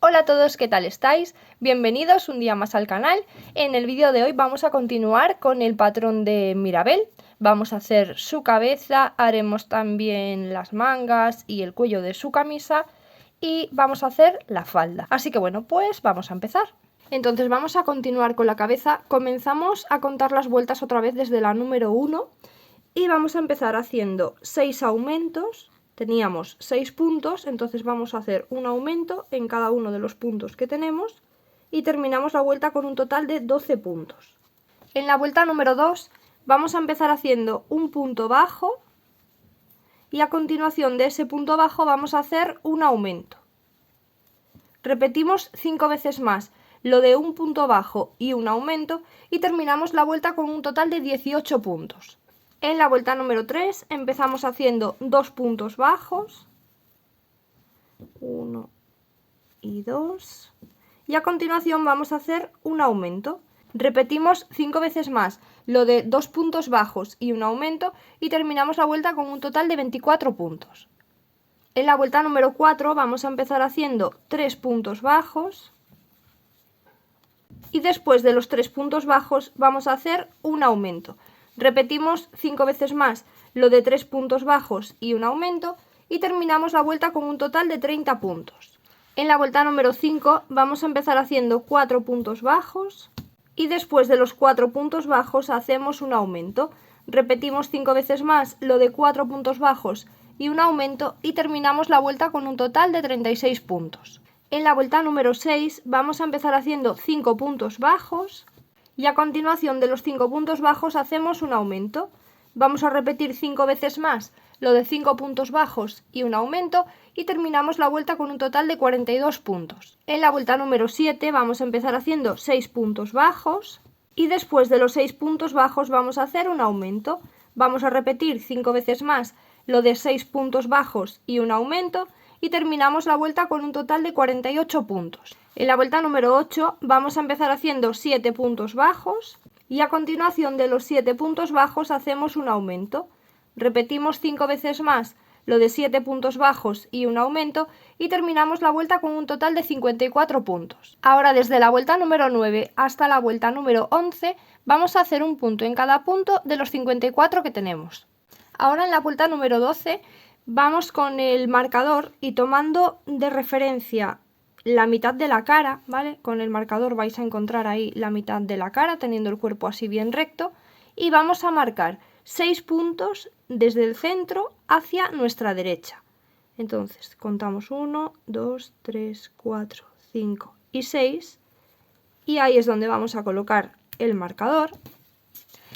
Hola a todos, ¿qué tal estáis? Bienvenidos un día más al canal. En el vídeo de hoy vamos a continuar con el patrón de Mirabel. Vamos a hacer su cabeza, haremos también las mangas y el cuello de su camisa y vamos a hacer la falda. Así que bueno, pues vamos a empezar. Entonces vamos a continuar con la cabeza. Comenzamos a contar las vueltas otra vez desde la número 1 y vamos a empezar haciendo 6 aumentos. Teníamos 6 puntos, entonces vamos a hacer un aumento en cada uno de los puntos que tenemos y terminamos la vuelta con un total de 12 puntos. En la vuelta número 2 vamos a empezar haciendo un punto bajo y a continuación de ese punto bajo vamos a hacer un aumento. Repetimos 5 veces más lo de un punto bajo y un aumento y terminamos la vuelta con un total de 18 puntos. En la vuelta número 3 empezamos haciendo 2 puntos bajos, 1 y 2, y a continuación vamos a hacer un aumento. Repetimos 5 veces más lo de 2 puntos bajos y un aumento y terminamos la vuelta con un total de 24 puntos. En la vuelta número 4 vamos a empezar haciendo 3 puntos bajos y después de los 3 puntos bajos vamos a hacer un aumento. Repetimos 5 veces más lo de 3 puntos bajos y un aumento y terminamos la vuelta con un total de 30 puntos. En la vuelta número 5 vamos a empezar haciendo 4 puntos bajos y después de los 4 puntos bajos hacemos un aumento. Repetimos 5 veces más lo de 4 puntos bajos y un aumento y terminamos la vuelta con un total de 36 puntos. En la vuelta número 6 vamos a empezar haciendo 5 puntos bajos y a continuación de los 5 puntos bajos hacemos un aumento. Vamos a repetir 5 veces más lo de 5 puntos bajos y un aumento y terminamos la vuelta con un total de 42 puntos. En la vuelta número 7 vamos a empezar haciendo 6 puntos bajos y después de los 6 puntos bajos vamos a hacer un aumento. Vamos a repetir 5 veces más lo de 6 puntos bajos y un aumento y terminamos la vuelta con un total de 48 puntos. En la vuelta número 8 vamos a empezar haciendo 7 puntos bajos y a continuación de los 7 puntos bajos hacemos un aumento. Repetimos 5 veces más lo de 7 puntos bajos y un aumento y terminamos la vuelta con un total de 54 puntos. Ahora desde la vuelta número 9 hasta la vuelta número 11 vamos a hacer un punto en cada punto de los 54 que tenemos. Ahora en la vuelta número 12 vamos con el marcador y tomando de referencia la mitad de la cara, ¿vale? Con el marcador vais a encontrar ahí la mitad de la cara, teniendo el cuerpo así bien recto, y vamos a marcar 6 puntos desde el centro hacia nuestra derecha. Entonces, contamos 1, 2, 3, 4, 5 y 6, y ahí es donde vamos a colocar el marcador.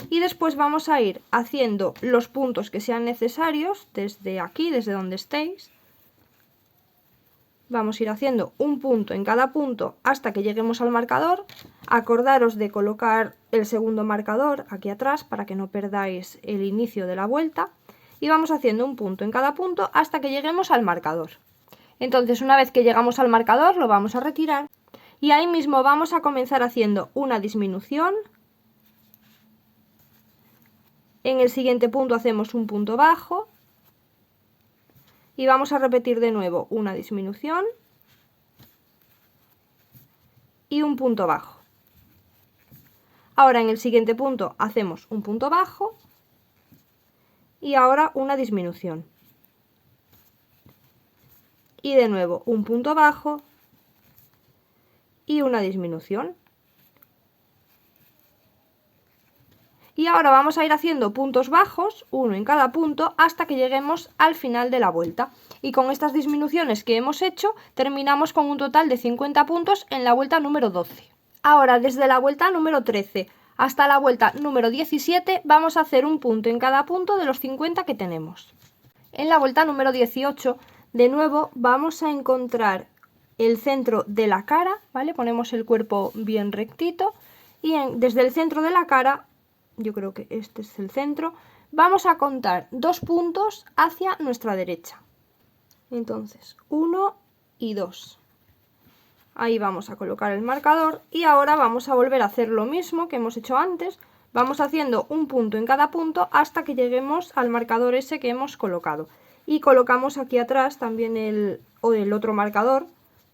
Y después vamos a ir haciendo los puntos que sean necesarios desde aquí, desde donde estéis. Vamos a ir haciendo un punto en cada punto hasta que lleguemos al marcador. Acordaros de colocar el segundo marcador aquí atrás para que no perdáis el inicio de la vuelta. Y vamos haciendo un punto en cada punto hasta que lleguemos al marcador. Entonces, una vez que llegamos al marcador, lo vamos a retirar. Y ahí mismo vamos a comenzar haciendo una disminución. En el siguiente punto hacemos un punto bajo. Y vamos a repetir de nuevo una disminución y un punto bajo. Ahora en el siguiente punto hacemos un punto bajo y ahora una disminución. Y de nuevo un punto bajo y una disminución. Y ahora vamos a ir haciendo puntos bajos, uno en cada punto, hasta que lleguemos al final de la vuelta. Y con estas disminuciones que hemos hecho, terminamos con un total de 50 puntos en la vuelta número 12. Ahora, desde la vuelta número 13 hasta la vuelta número 17, vamos a hacer un punto en cada punto de los 50 que tenemos. En la vuelta número 18, de nuevo, vamos a encontrar el centro de la cara, ¿vale? Ponemos el cuerpo bien rectito y desde el centro de la cara, yo creo que este es el centro, vamos a contar 2 puntos hacia nuestra derecha. Entonces, 1 y 2. Ahí vamos a colocar el marcador y ahora vamos a volver a hacer lo mismo que hemos hecho antes. Vamos haciendo un punto en cada punto hasta que lleguemos al marcador ese que hemos colocado. Y colocamos aquí atrás también el otro marcador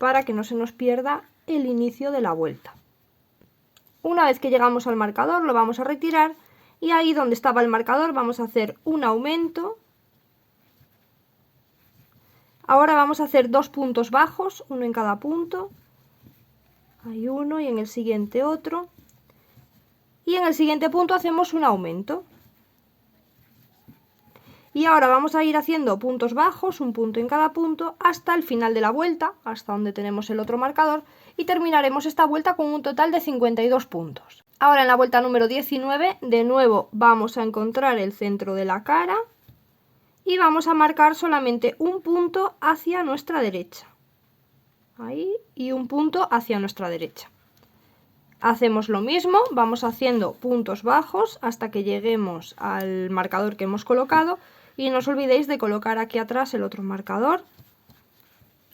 para que no se nos pierda el inicio de la vuelta. Una vez que llegamos al marcador lo vamos a retirar y ahí donde estaba el marcador vamos a hacer un aumento. Ahora vamos a hacer 2 puntos bajos, uno en cada punto. Hay uno y en el siguiente otro. Y en el siguiente punto hacemos un aumento. Y ahora vamos a ir haciendo puntos bajos, un punto en cada punto, hasta el final de la vuelta, hasta donde tenemos el otro marcador, y terminaremos esta vuelta con un total de 52 puntos. Ahora en la vuelta número 19, de nuevo vamos a encontrar el centro de la cara y vamos a marcar solamente un punto hacia nuestra derecha. Ahí, y un punto hacia nuestra derecha. Hacemos lo mismo, vamos haciendo puntos bajos hasta que lleguemos al marcador que hemos colocado y no os olvidéis de colocar aquí atrás el otro marcador.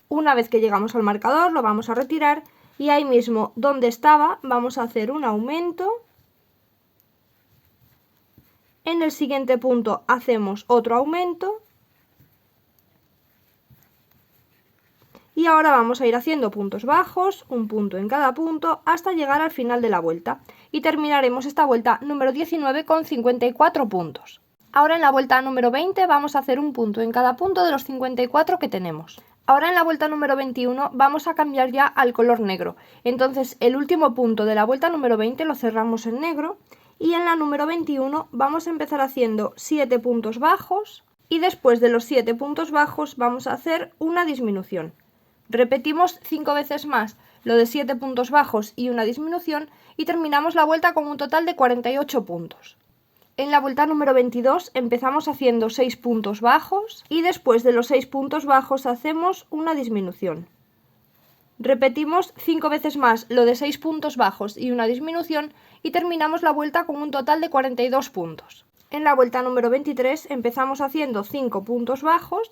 Una vez que llegamos al marcador lo vamos a retirar y ahí mismo donde estaba vamos a hacer un aumento. En el siguiente punto hacemos otro aumento. Y ahora vamos a ir haciendo puntos bajos, un punto en cada punto, hasta llegar al final de la vuelta. Y terminaremos esta vuelta número 19 con 54 puntos. Ahora en la vuelta número 20 vamos a hacer un punto en cada punto de los 54 que tenemos. Ahora en la vuelta número 21 vamos a cambiar ya al color negro. Entonces el último punto de la vuelta número 20 lo cerramos en negro. Y en la número 21 vamos a empezar haciendo 7 puntos bajos. Y después de los 7 puntos bajos vamos a hacer una disminución. Repetimos 5 veces más lo de 7 puntos bajos y una disminución y terminamos la vuelta con un total de 48 puntos. En la vuelta número 22 empezamos haciendo 6 puntos bajos y después de los 6 puntos bajos hacemos una disminución. Repetimos 5 veces más lo de 6 puntos bajos y una disminución y terminamos la vuelta con un total de 42 puntos. En la vuelta número 23 empezamos haciendo 5 puntos bajos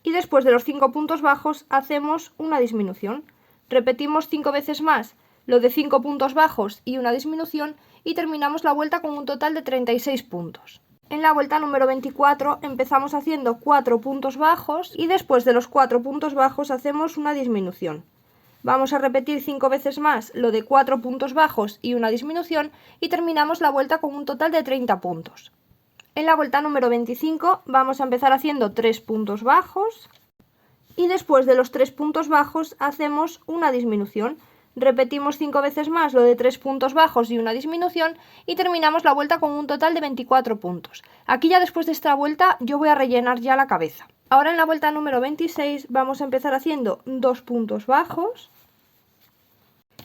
y después de los 5 puntos bajos hacemos una disminución. Repetimos 5 veces más lo de 5 puntos bajos y una disminución y terminamos la vuelta con un total de 36 puntos. En la vuelta número 24 empezamos haciendo 4 puntos bajos y después de los 4 puntos bajos hacemos una disminución. Vamos a repetir 5 veces más lo de 4 puntos bajos y una disminución y terminamos la vuelta con un total de 30 puntos. En la vuelta número 25 vamos a empezar haciendo 3 puntos bajos y después de los 3 puntos bajos hacemos una disminución. Repetimos 5 veces más lo de 3 puntos bajos y una disminución y terminamos la vuelta con un total de 24 puntos. Aquí ya después de esta vuelta yo voy a rellenar ya la cabeza. Ahora en la vuelta número 26 vamos a empezar haciendo 2 puntos bajos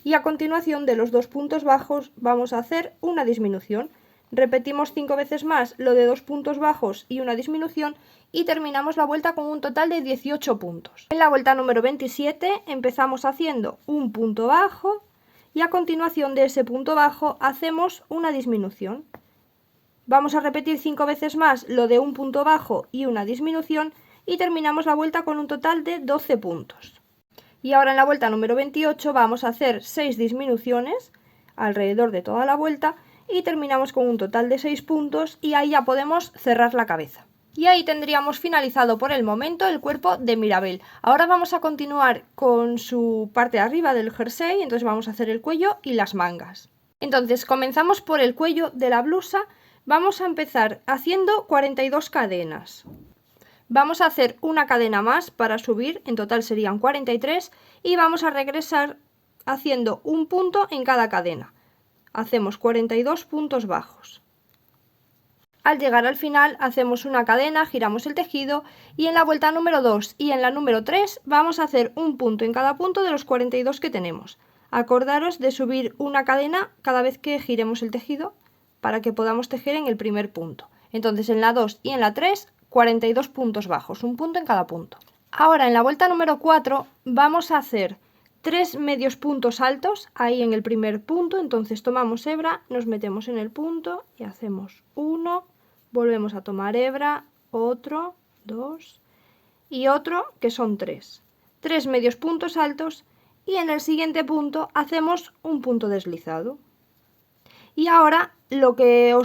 y a continuación de los 2 puntos bajos vamos a hacer una disminución. Repetimos 5 veces más lo de 2 puntos bajos y una disminución y terminamos la vuelta con un total de 18 puntos. En la vuelta número 27 empezamos haciendo un punto bajo y a continuación de ese punto bajo hacemos una disminución. Vamos a repetir 5 veces más lo de un punto bajo y una disminución y terminamos la vuelta con un total de 12 puntos. Y ahora en la vuelta número 28 vamos a hacer 6 disminuciones alrededor de toda la vuelta y terminamos con un total de 6 puntos y ahí ya podemos cerrar la cabeza. Y ahí tendríamos finalizado por el momento el cuerpo de Mirabel. Ahora vamos a continuar con su parte de arriba del jersey, entonces vamos a hacer el cuello y las mangas. Entonces comenzamos por el cuello de la blusa, vamos a empezar haciendo 42 cadenas. Vamos a hacer una cadena más para subir, en total serían 43 y vamos a regresar haciendo un punto en cada cadena. Hacemos 42 puntos bajos. Al llegar al final hacemos una cadena, giramos el tejido y en la vuelta número 2 y en la número 3 vamos a hacer un punto en cada punto de los 42 que tenemos. Acordaros de subir una cadena cada vez que giremos el tejido para que podamos tejer en el primer punto. Entonces en la 2 y en la 3, 42 puntos bajos, un punto en cada punto. Ahora en la vuelta número 4 vamos a hacer 3 medios puntos altos ahí en el primer punto, entonces tomamos hebra, nos metemos en el punto y hacemos 1, volvemos a tomar hebra, otro, 2 y otro que son 3. 3 medios puntos altos y en el siguiente punto hacemos un punto deslizado. Y ahora lo que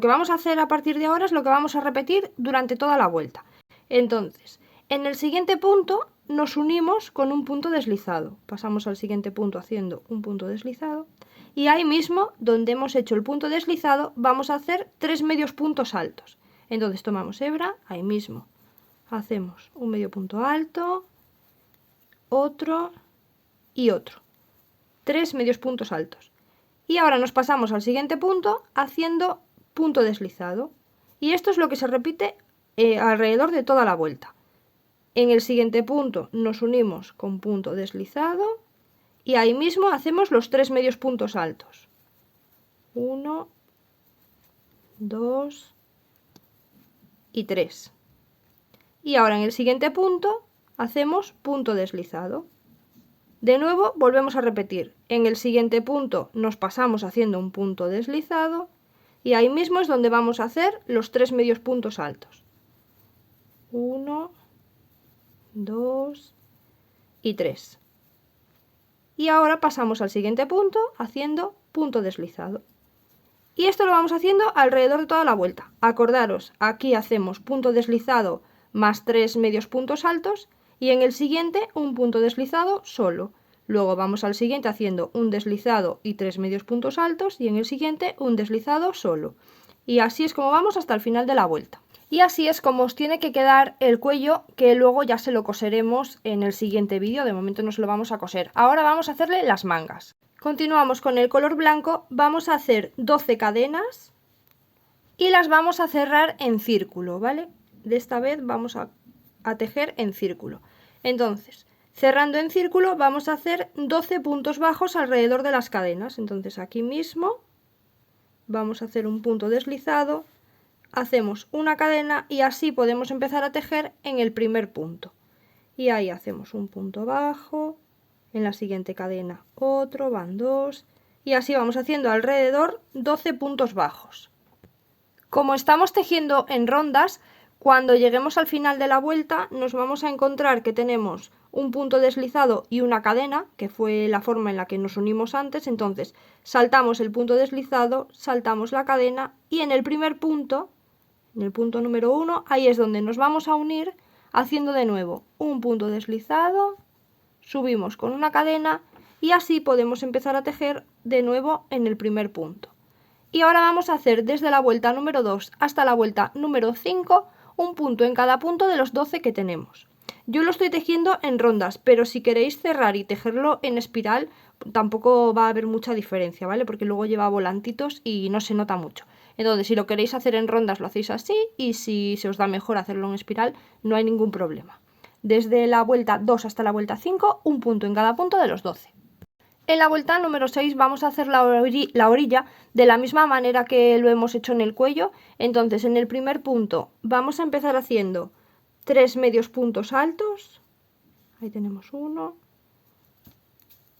vamos a hacer a partir de ahora es lo que vamos a repetir durante toda la vuelta. Entonces, en el siguiente punto nos unimos con un punto deslizado. Pasamos al siguiente punto haciendo un punto deslizado. Y ahí mismo, donde hemos hecho el punto deslizado, vamos a hacer 3 medios puntos altos. Entonces tomamos hebra, ahí mismo hacemos un medio punto alto, otro y otro. 3 medios puntos altos. Y ahora nos pasamos al siguiente punto haciendo punto deslizado. Y esto es lo que se repite alrededor de toda la vuelta. En el siguiente punto nos unimos con punto deslizado y ahí mismo hacemos los 3 medios puntos altos. 1, 2 y 3. Y ahora en el siguiente punto hacemos punto deslizado. De nuevo volvemos a repetir. En el siguiente punto nos pasamos haciendo un punto deslizado y ahí mismo es donde vamos a hacer los 3 medios puntos altos. 1, 2 y 3. Y ahora pasamos al siguiente punto haciendo punto deslizado. Y esto lo vamos haciendo alrededor de toda la vuelta. Acordaros, aquí hacemos punto deslizado más 3 medios puntos altos y en el siguiente un punto deslizado solo. Luego vamos al siguiente haciendo un deslizado y 3 medios puntos altos y en el siguiente un deslizado solo. Y así es como vamos hasta el final de la vuelta. Y así es como os tiene que quedar el cuello, que luego ya se lo coseremos en el siguiente vídeo. De momento no se lo vamos a coser. Ahora vamos a hacerle las mangas. Continuamos con el color blanco. Vamos a hacer 12 cadenas y las vamos a cerrar en círculo, ¿vale? De esta vez vamos a tejer en círculo. Entonces, cerrando en círculo vamos a hacer 12 puntos bajos alrededor de las cadenas. Entonces aquí mismo vamos a hacer un punto deslizado. Hacemos una cadena y así podemos empezar a tejer en el primer punto. Y ahí hacemos un punto bajo, en la siguiente cadena otro, van 2 y así vamos haciendo alrededor 12 puntos bajos. Como estamos tejiendo en rondas, cuando lleguemos al final de la vuelta nos vamos a encontrar que tenemos un punto deslizado y una cadena, que fue la forma en la que nos unimos antes. Entonces saltamos el punto deslizado, saltamos la cadena y en el primer punto, en el punto número 1, ahí es donde nos vamos a unir haciendo de nuevo un punto deslizado, subimos con una cadena y así podemos empezar a tejer de nuevo en el primer punto. Y ahora vamos a hacer desde la vuelta número 2 hasta la vuelta número 5 un punto en cada punto de los 12 que tenemos. Yo lo estoy tejiendo en rondas, pero si queréis cerrar y tejerlo en espiral tampoco va a haber mucha diferencia, ¿vale? Porque luego lleva volantitos y no se nota mucho. Entonces, si lo queréis hacer en rondas lo hacéis así y si se os da mejor hacerlo en espiral no hay ningún problema. Desde la vuelta 2 hasta la vuelta 5, un punto en cada punto de los 12. En la vuelta número 6 vamos a hacer la orilla de la misma manera que lo hemos hecho en el cuello. Entonces en el primer punto vamos a empezar haciendo 3 medios puntos altos. Ahí tenemos 1,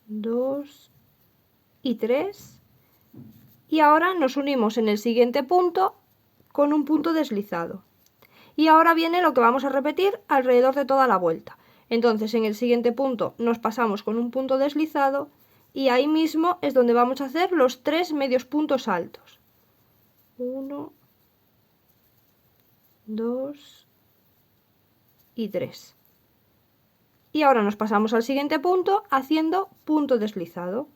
2 y 3. Y ahora nos unimos en el siguiente punto con un punto deslizado. Y ahora viene lo que vamos a repetir alrededor de toda la vuelta. Entonces en el siguiente punto nos pasamos con un punto deslizado y ahí mismo es donde vamos a hacer los 3 medios puntos altos. 1, 2 y 3. Y ahora nos pasamos al siguiente punto haciendo punto deslizado.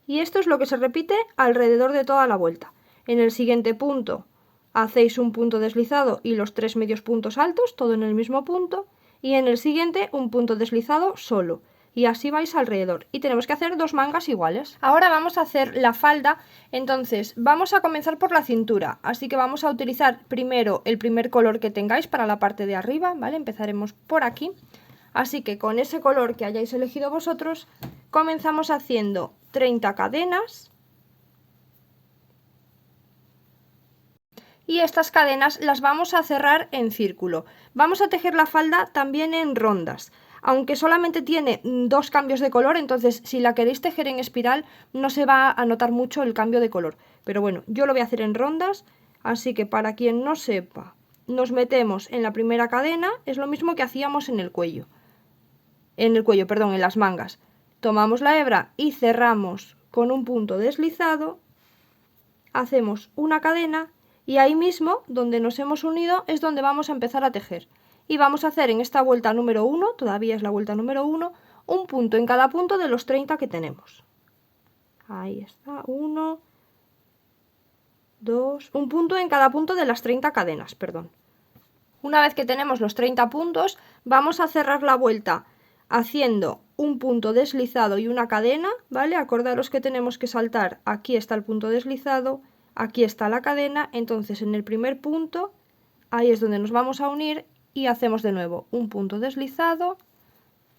Y esto es lo que se repite alrededor de toda la vuelta. En el siguiente punto hacéis un punto deslizado y los 3 medios puntos altos, todo en el mismo punto, y en el siguiente un punto deslizado solo. Y así vais alrededor. Y tenemos que hacer 2 mangas iguales. Ahora vamos a hacer la falda. Entonces vamos a comenzar por la cintura. Así que vamos a utilizar primero el primer color que tengáis para la parte de arriba, ¿vale? Empezaremos por aquí. Así que con ese color que hayáis elegido vosotros, comenzamos haciendo 30 cadenas. Y estas cadenas las vamos a cerrar en círculo. Vamos a tejer la falda también en rondas. Aunque solamente tiene 2 cambios de color, entonces si la queréis tejer en espiral no se va a notar mucho el cambio de color. Pero bueno, yo lo voy a hacer en rondas, así que para quien no sepa, nos metemos en la primera cadena, es lo mismo que hacíamos en el cuello. En las mangas. Tomamos la hebra y cerramos con un punto deslizado, hacemos una cadena y ahí mismo, donde nos hemos unido, es donde vamos a empezar a tejer. y vamos a hacer en esta vuelta número 1, todavía es la vuelta número 1, un punto en cada punto de los 30 que tenemos. Ahí está, 1, 2, un punto en cada punto de las 30 cadenas, perdón. Una vez que tenemos los 30 puntos, vamos a cerrar la vuelta haciendo un punto deslizado y una cadena, ¿vale? Acordaros que tenemos que saltar, aquí está el punto deslizado, aquí está la cadena, entonces en el primer punto, ahí es donde nos vamos a unir y hacemos de nuevo un punto deslizado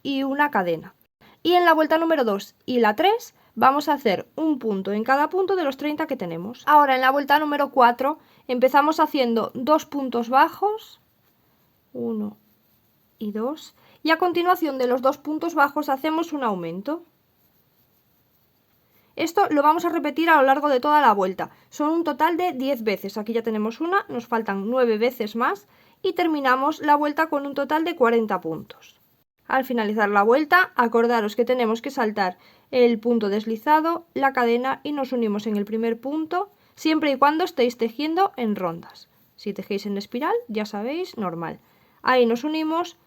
y una cadena. Y en la vuelta número 2 y la 3 vamos a hacer un punto en cada punto de los 30 que tenemos. Ahora en la vuelta número 4 empezamos haciendo 2 puntos bajos, 1 y 2, y a continuación de los 2 puntos bajos hacemos un aumento. Esto lo vamos a repetir a lo largo de toda la vuelta, son un total de 10 veces, aquí ya tenemos una, nos faltan 9 veces más y terminamos la vuelta con un total de 40 puntos. Al finalizar la vuelta, acordaros que tenemos que saltar el punto deslizado, la cadena y nos unimos en el primer punto, siempre y cuando estéis tejiendo en rondas. Si tejéis en espiral, ya sabéis, normal. Ahí nos unimos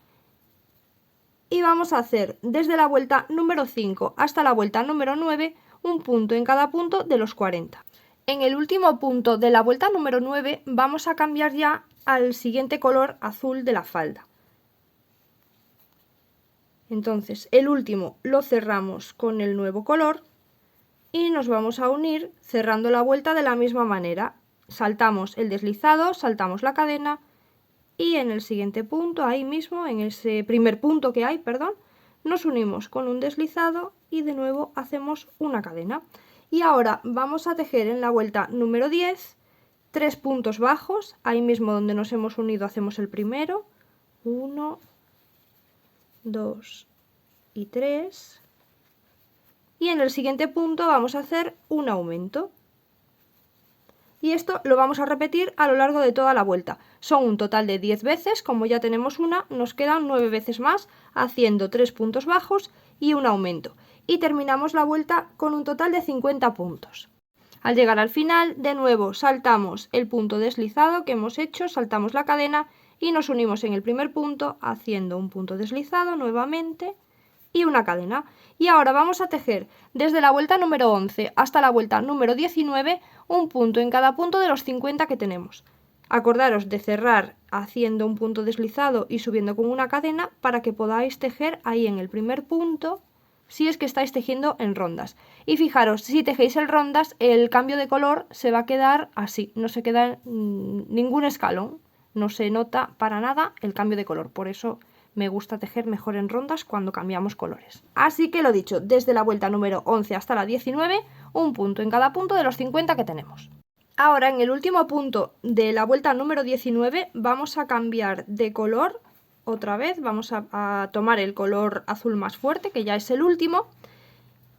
y vamos a hacer desde la vuelta número 5 hasta la vuelta número 9 un punto en cada punto de los 40. En el último punto de la vuelta número 9 vamos a cambiar ya al siguiente color azul de la falda. Entonces el último lo cerramos con el nuevo color y nos vamos a unir cerrando la vuelta de la misma manera. Saltamos el deslizado, saltamos la cadena y en el siguiente punto, ahí mismo, en ese primer punto que hay, perdón, nos unimos con un deslizado y de nuevo hacemos una cadena. Y ahora vamos a tejer en la vuelta número 10 3 puntos bajos, ahí mismo donde nos hemos unido hacemos el primero, 1, 2 y 3, y en el siguiente punto vamos a hacer un aumento. Y esto lo vamos a repetir a lo largo de toda la vuelta. Son un total de 10 veces, como ya tenemos una, nos quedan 9 veces más, haciendo 3 puntos bajos y un aumento. Y terminamos la vuelta con un total de 50 puntos. Al llegar al final, de nuevo saltamos el punto deslizado que hemos hecho, saltamos la cadena y nos unimos en el primer punto, haciendo un punto deslizado nuevamente y una cadena. Y ahora vamos a tejer desde la vuelta número 11 hasta la vuelta número 19 un punto en cada punto de los 50 que tenemos. Acordaros de cerrar haciendo un punto deslizado y subiendo con una cadena para que podáis tejer ahí en el primer punto si es que estáis tejiendo en rondas. Y fijaros, si tejéis en rondas, el cambio de color se va a quedar así, no se queda ningún escalón, no se nota para nada el cambio de color, por eso me gusta tejer mejor en rondas cuando cambiamos colores. Así que lo dicho, desde la vuelta número 11 hasta la 19, un punto en cada punto de los 50 que tenemos. Ahora en el último punto de la vuelta número 19 vamos a cambiar de color otra vez, vamos a tomar el color azul más fuerte, que ya es el último,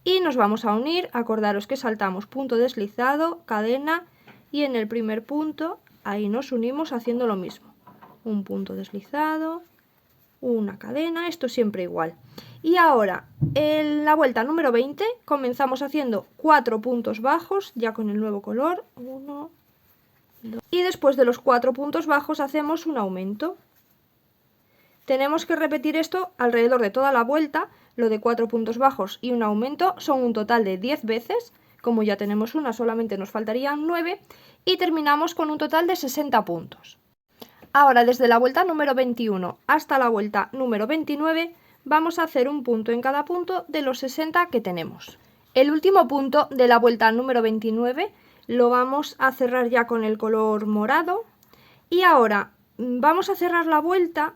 y nos vamos a unir. Acordaros que saltamos punto deslizado, cadena, y en el primer punto ahí nos unimos haciendo lo mismo, un punto deslizado, una cadena, esto siempre igual. Y ahora en la vuelta número 20 comenzamos haciendo 4 puntos bajos ya con el nuevo color, 1, 2, y después de los 4 puntos bajos hacemos un aumento. Tenemos que repetir esto alrededor de toda la vuelta, lo de 4 puntos bajos y un aumento son un total de 10 veces, como ya tenemos una solamente nos faltarían 9 y terminamos con un total de 60 puntos. Ahora desde la vuelta número 21 hasta la vuelta número 29 vamos a hacer un punto en cada punto de los 60 que tenemos. El último punto de la vuelta número 29 lo vamos a cerrar ya con el color morado y ahora vamos a cerrar la vuelta.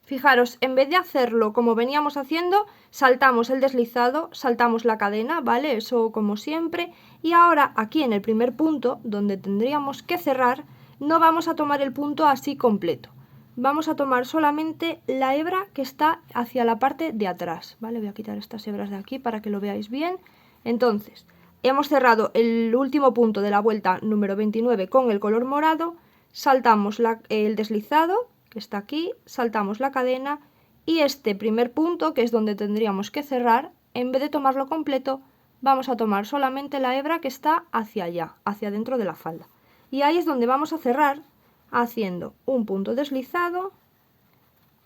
Fijaros, en vez de hacerlo como veníamos haciendo, saltamos el deslizado, saltamos la cadena, ¿vale? Eso como siempre. Y ahora aquí en el primer punto, donde tendríamos que cerrar, no vamos a tomar el punto así completo. Vamos a tomar solamente la hebra que está hacia la parte de atrás, ¿vale? Voy a quitar estas hebras de aquí para que lo veáis bien. Entonces, hemos cerrado el último punto de la vuelta número 29 con el color morado, saltamos el deslizado, que está aquí, saltamos la cadena y este primer punto, que es donde tendríamos que cerrar, en vez de tomarlo completo, vamos a tomar solamente la hebra que está hacia allá, hacia dentro de la falda. Y ahí es donde vamos a cerrar haciendo un punto deslizado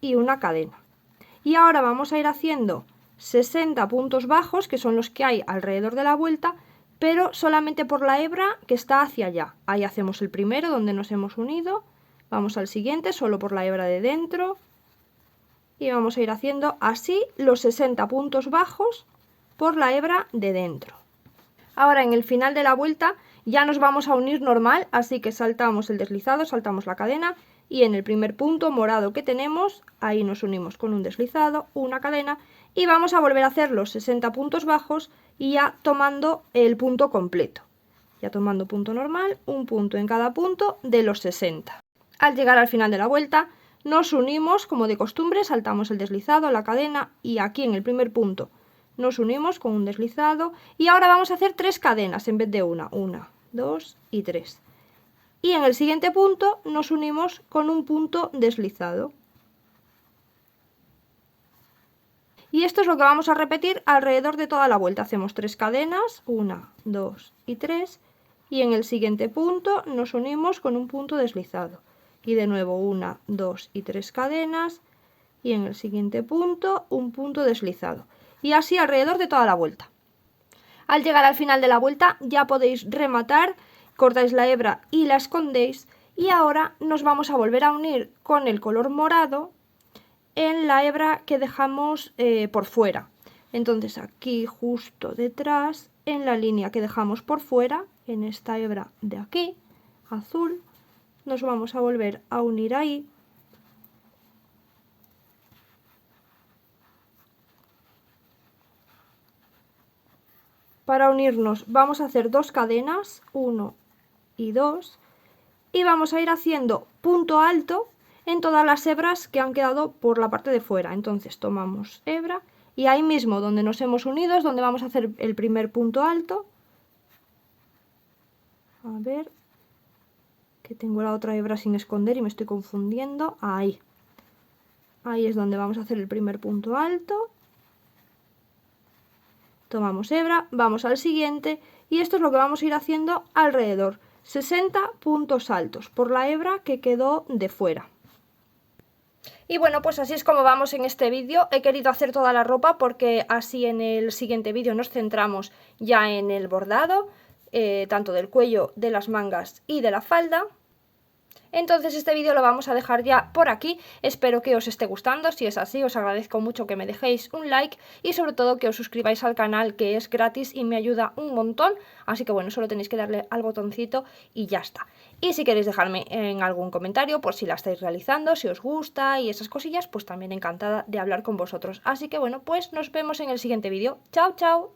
y una cadena. Y ahora vamos a ir haciendo 60 puntos bajos, que son los que hay alrededor de la vuelta, pero solamente por la hebra que está hacia allá. Ahí hacemos el primero donde nos hemos unido, vamos al siguiente solo por la hebra de dentro y vamos a ir haciendo así los 60 puntos bajos por la hebra de dentro. Ahora en el final de la vuelta ya nos vamos a unir normal, así que saltamos el deslizado, saltamos la cadena y en el primer punto morado que tenemos, ahí nos unimos con un deslizado, una cadena y vamos a volver a hacer los 60 puntos bajos y ya tomando el punto completo. Ya tomando punto normal, un punto en cada punto de los 60. Al llegar al final de la vuelta nos unimos como de costumbre, saltamos el deslizado, la cadena y aquí en el primer punto nos unimos con un deslizado y ahora vamos a hacer 3 cadenas en vez de una, 2 y 3. Y en el siguiente punto nos unimos con un punto deslizado. Y esto es lo que vamos a repetir alrededor de toda la vuelta. Hacemos 3 cadenas, 1, 2 y 3. Y en el siguiente punto nos unimos con un punto deslizado. Y de nuevo 1, 2 y 3 cadenas. Y en el siguiente punto un punto deslizado. Y así alrededor de toda la vuelta. Al llegar al final de la vuelta ya podéis rematar, cortáis la hebra y la escondéis. Y ahora nos vamos a volver a unir con el color morado en la hebra que dejamos por fuera. Entonces aquí justo detrás, en la línea que dejamos por fuera, en esta hebra de aquí, azul, nos vamos a volver a unir ahí. Para unirnos vamos a hacer 2 cadenas, 1 y 2, y vamos a ir haciendo punto alto en todas las hebras que han quedado por la parte de fuera. Entonces tomamos hebra y ahí mismo donde nos hemos unido es donde vamos a hacer el primer punto alto. A ver, que tengo la otra hebra sin esconder y me estoy confundiendo. Ahí es donde vamos a hacer el primer punto alto. Tomamos hebra, vamos al siguiente y esto es lo que vamos a ir haciendo alrededor. 60 puntos altos por la hebra que quedó de fuera. Y bueno, pues así es como vamos en este vídeo. He querido hacer toda la ropa porque así en el siguiente vídeo nos centramos ya en el bordado, tanto del cuello, de las mangas y de la falda. Entonces este vídeo lo vamos a dejar ya por aquí, espero que os esté gustando, si es así os agradezco mucho que me dejéis un like y sobre todo que os suscribáis al canal, que es gratis y me ayuda un montón, así que bueno, solo tenéis que darle al botoncito y ya está. Y si queréis dejarme en algún comentario por si la estáis realizando, si os gusta y esas cosillas, pues también encantada de hablar con vosotros. Así que bueno, pues nos vemos en el siguiente vídeo. ¡Chao, chao!